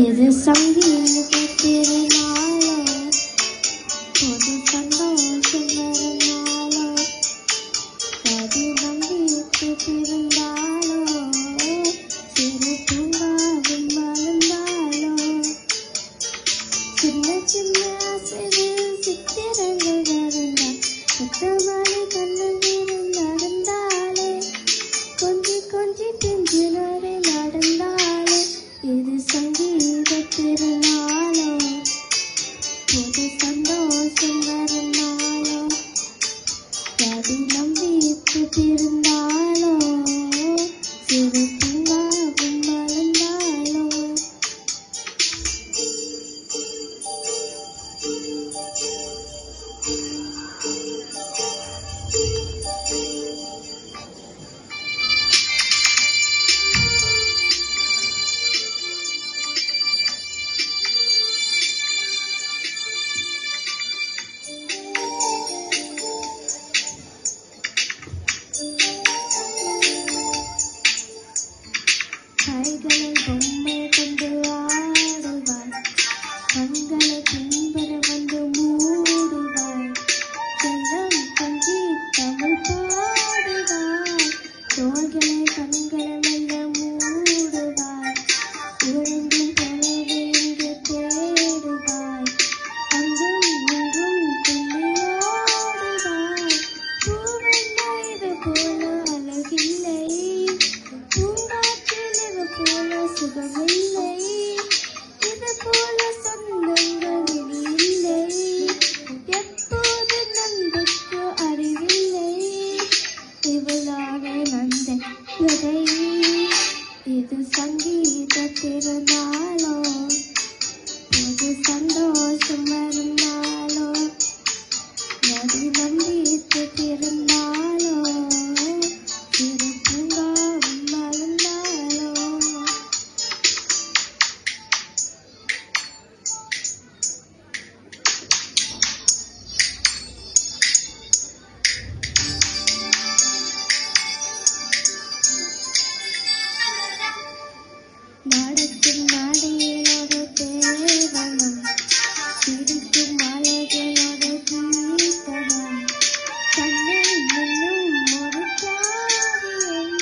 இது சங்கீத திருநாளோ, புது சந்தோஷம் வரும் நாளோ, அது நம்பிக்கை திருந்தாளோ, சிறு பூங்காவும் மலர்ந்தாளோ, சின்ன சின்ன ஆசைகள் சித்திரங்கள் வந்தாள், சுத்தமலை கண்ணீரில் நடந்தாளே, கொஞ்சி கொஞ்சி பிஞ்சினரை நடந்தாளே. இது சங்கீத திருநாளோ, புது சந்தோஷம் வரும் நாளோ, அது நம்பிக்கை திருந்தாளோ, சிறு பூங்காவும் மலர்ந்தாளோ. கைகளில் பொம்மை கொண்டு ஆடுவாய், கண்களை பின்பற வந்து மூடுவாய், செல்லம் கொஞ்சி தமிழ் பாடுவாய், தோள்களை கண்களை மெல்ல மூடுவாய், உழைந்தும் தொலைவு இங்கு தேடுவாய், அங்கும் இங்கும் துள்ளியோடுவாய். பூவென்ன இது போல அழகில்லை, போல சுகமில்லை, இது போல சொந்தங்கள் இல்லை, எப்போது நம்பிக்கை அறிவில்லை, இவளாக நந்த கதை. இது சங்கீத திருநாளோ, புது சந்தோஷம் வரும் நாளோ, அது நம்பிக்கை திருநாளோ, சிறு பூங்காவும் மலர்ந்தாளோ. நடக்கும் நாடையிலோட தேவனம், சிரிக்கும் அழகளோட கீர்த்தனம், கண்ணில் இன்னும் ஒரு காவியம்,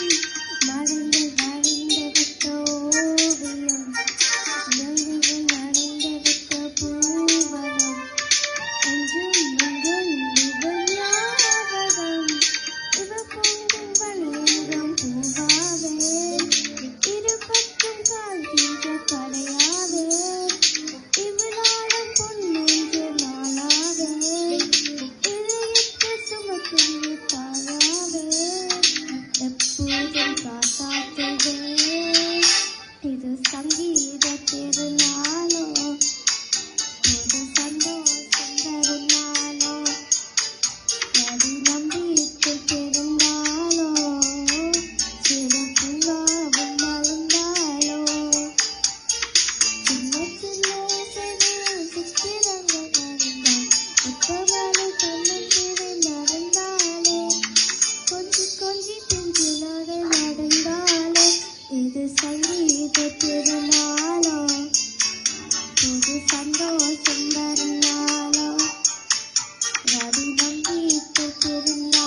மறந்து வழிந்தவிட்ட ஓவியம், நெருங்கில் நனைந்தவிட்ட பூவனம், என்றும் எங்கும் இவள் ஞாபகம், இவ பொங்கும் வழியெங்கும் பூவாவே, இருபக்கம் கால் கீழ கடையாவே, இவளாடும் பொன்னெஞ்சு நாளாவே, இதயத்தை சுமக்கும் தாயாவே, எப்போதும் காத்தாத்துவே. இது சங்கீத திருநாளோ, புது சந்தோஷம் தரும் நாளோ, அது நம்பிக்கை திருந்தாளோ, சிறு பூங்காவும் மலர்ந்தாளோ, சின்ன சின்ன ஆசைகள் சித்திரங்கள் வந்தாள், சுத்தமலை கண்ணீரில் நடந்தாளே, கொஞ்சி கொஞ்சி பிஞ்சினரை நடந்தாளே. இது சங்கீத திருநாளோ, புது சந்தோஷம் வரும் நாளோ, அது நம்பிக்கை திருநாளோ.